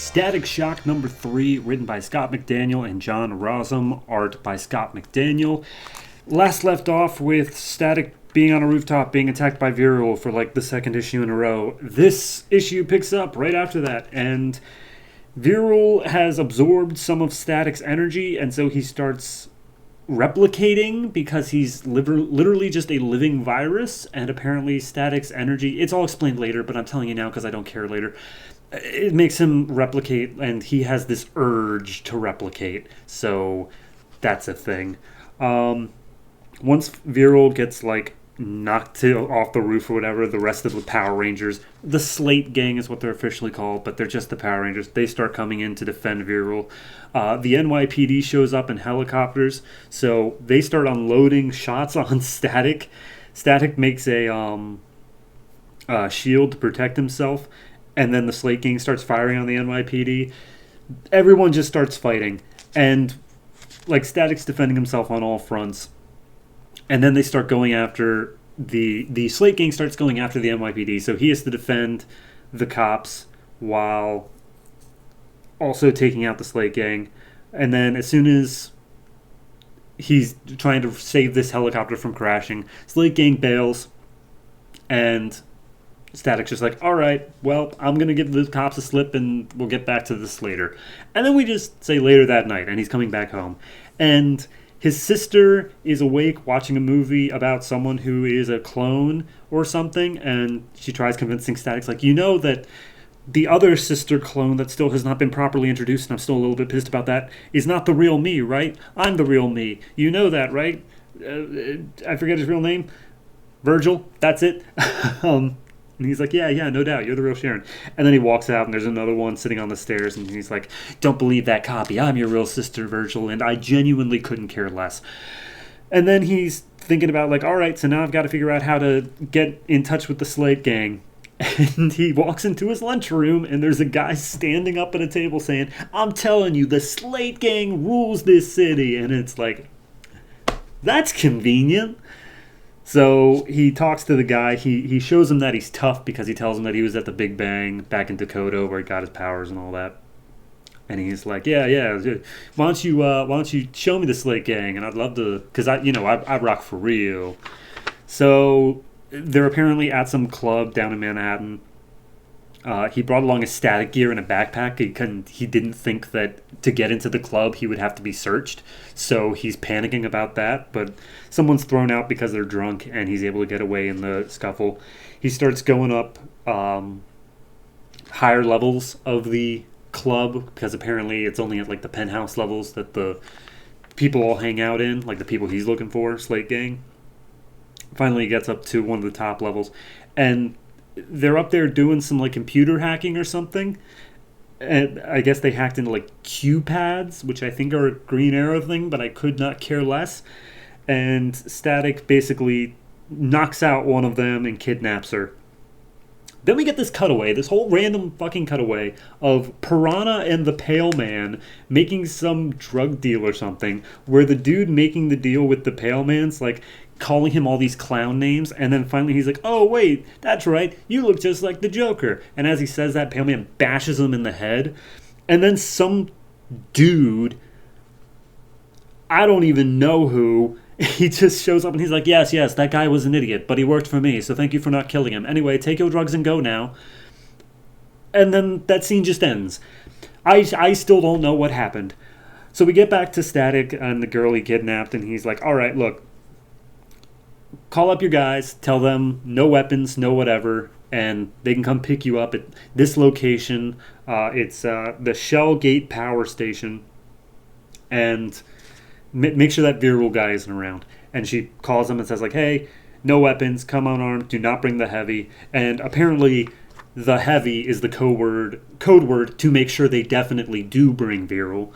Static Shock number 3, written by Scott McDaniel and John Rossum, art by Scott McDaniel. Last left off with Static being on a rooftop being attacked by Viral for like the second issue in a row. This issue picks up right after that, and Viral has absorbed some of Static's energy, and so he starts replicating because he's literally just a living virus, and apparently Static's energy, it's all explained later, but I'm telling you now because I don't care later, it makes him replicate, and he has this urge to replicate, so that's a thing. Once Viral gets like knocked off the roof or whatever, the rest of the Power Rangers, the Slate Gang is what they're officially called, but they're just the Power Rangers, they start coming in to defend Viral. The NYPD shows up in helicopters, so they start unloading shots on Static. Static makes a shield to protect himself, and then the Slate Gang starts firing on the NYPD. Everyone just starts fighting, and like Static's defending himself on all fronts. And then they start going after the Slate Gang starts going after the NYPD, so he has to defend the cops while also taking out the Slate Gang. And then as soon as he's trying to save this helicopter from crashing, Slate Gang bails, and Static's just like, all right, well, I'm going to give the cops a slip and we'll get back to this later. And then we just say later that night, and he's coming back home. And his sister is awake watching a movie about someone who is a clone or something, and she tries convincing Static's like, you know that the other sister clone that still has not been properly introduced, and I'm still a little bit pissed about that, is not the real me, right? I'm the real me. You know that, right? I forget his real name. Virgil, that's it. And he's like, yeah, no doubt, you're the real Sharon. And then he walks out, and there's another one sitting on the stairs, and he's like, don't believe that copy. I'm your real sister, Virgil, and I genuinely couldn't care less. And then he's thinking about, like, all right, so now I've got to figure out how to get in touch with the Slate Gang. And he walks into his lunchroom, and there's a guy standing up at a table saying, I'm telling you, the Slate Gang rules this city. And it's like, that's convenient. So he talks to the guy. He shows him that he's tough because he tells him that he was at the Big Bang back in Dakota where he got his powers and all that. And he's like, yeah. Why don't you show me the Slate Gang? And I'd love to, because I rock for real. So they're apparently at some club down in Manhattan. He brought along his Static gear in a backpack. He didn't think that to get into the club he would have to be searched, so he's panicking about that. But someone's thrown out because they're drunk, and he's able to get away in the scuffle. He starts going up higher levels of the club because apparently it's only at like the penthouse levels that the people all hang out in, like the people he's looking for, Slate Gang. Finally, he gets up to one of the top levels, and they're up there doing some like computer hacking or something, and I guess they hacked into like Q pads, which I think are a Green Arrow thing, but I could not care less. And Static basically knocks out one of them and kidnaps her. Then we get this cutaway, this whole random fucking cutaway of Piranha and the Pale Man making some drug deal or something, where the dude making the deal with the Pale Man's like calling him all these clown names, and then finally he's like, oh wait, that's right, you look just like the Joker. And as he says that, Pale Man bashes him in the head, and then some dude, I don't even know who, he just shows up and he's like, yes, that guy was an idiot, but he worked for me, so thank you for not killing him. Anyway, take your drugs and go now. And then that scene just ends. I still don't know what happened. So we get back to Static and the girl he kidnapped, and he's like, all right, look, call up your guys, tell them no weapons, no whatever, and they can come pick you up at this location. It's the Shell Gate Power Station, and make sure that Viral guy isn't around. And she calls them and says like, hey, no weapons, come unarmed, do not bring the heavy. And apparently the heavy is the code word to make sure they definitely do bring Viral.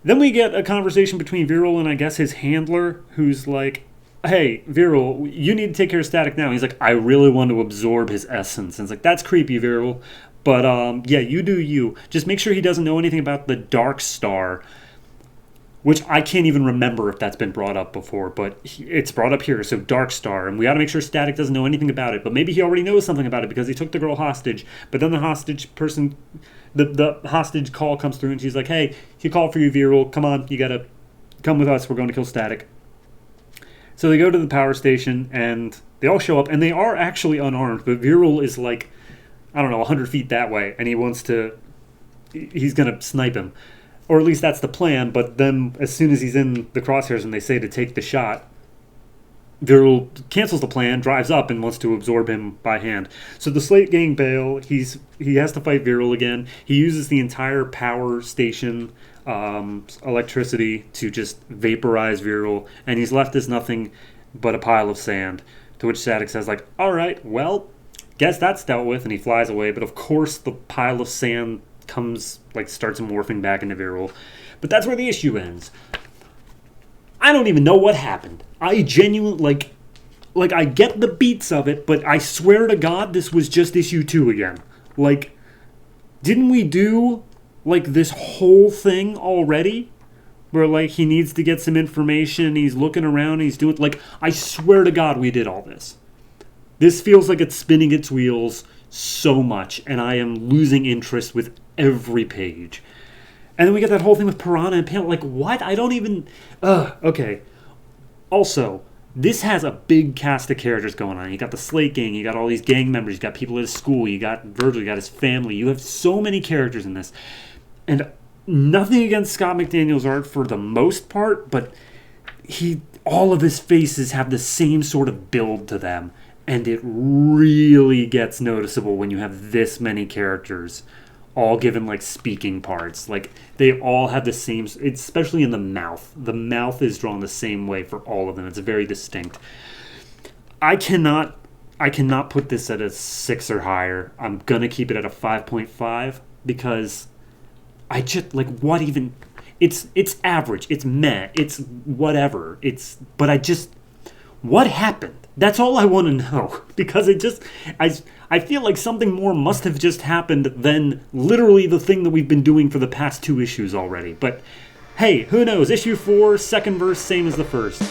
Then we get a conversation between Viral and I guess his handler, who's like, hey, Viral, you need to take care of Static now. He's like, I really want to absorb his essence. And it's like, that's creepy, Viral. But yeah, you do you. Just make sure he doesn't know anything about the Dark Star, which I can't even remember if that's been brought up before, but it's brought up here. So Dark Star, and we got to make sure Static doesn't know anything about it. But maybe he already knows something about it because he took the girl hostage. But then the hostage person the hostage call comes through, and she's like, "Hey, he called for you, Viral. Come on, you gotta come with us. We're going to kill Static." So they go to the power station, and they all show up, and they are actually unarmed. But Viral is like, I don't know, 100 feet that way, and he's gonna snipe him, or at least that's the plan. But then, as soon as he's in the crosshairs and they say to take the shot, Viral cancels the plan, drives up, and wants to absorb him by hand. So the Slate gang bail. He has to fight Viral again. He uses the entire power station electricity to just vaporize Viral, and he's left as nothing but a pile of sand. To which Static says, like, "All right, well, guess that's dealt with," and he flies away. But of course, the pile of sand starts morphing back into Viral. But that's where the issue ends. I don't even know what happened. I genuinely, like I get the beats of it, but I swear to God, this was just issue 2 again. Like, didn't we do, like, this whole thing already? Where, like, he needs to get some information, he's looking around, he's doing, like, I swear to God we did all this. This feels like it's spinning its wheels so much, and I am losing interest with every page. And then we get that whole thing with Piranha and Pam. Like, what? I don't even... okay. Also, this has a big cast of characters going on. You got the Slate gang, you got all these gang members, you got people at his school, you got Virgil, you got his family. You have so many characters in this. And nothing against Scott McDaniel's art for the most part, but all of his faces have the same sort of build to them. And it really gets noticeable when you have this many characters all given, like, speaking parts. Like, they all have the same, especially in the mouth. The mouth is drawn the same way for all of them. It's very distinct. I cannot put this at a 6 or higher. I'm gonna keep it at a 5.5 because I just, like, what even... It's average. It's meh. It's whatever. What happened? That's all I want to know, because I feel like something more must have just happened than literally the thing that we've been doing for the past 2 issues already. But hey, who knows? Issue 4, second verse, same as the first.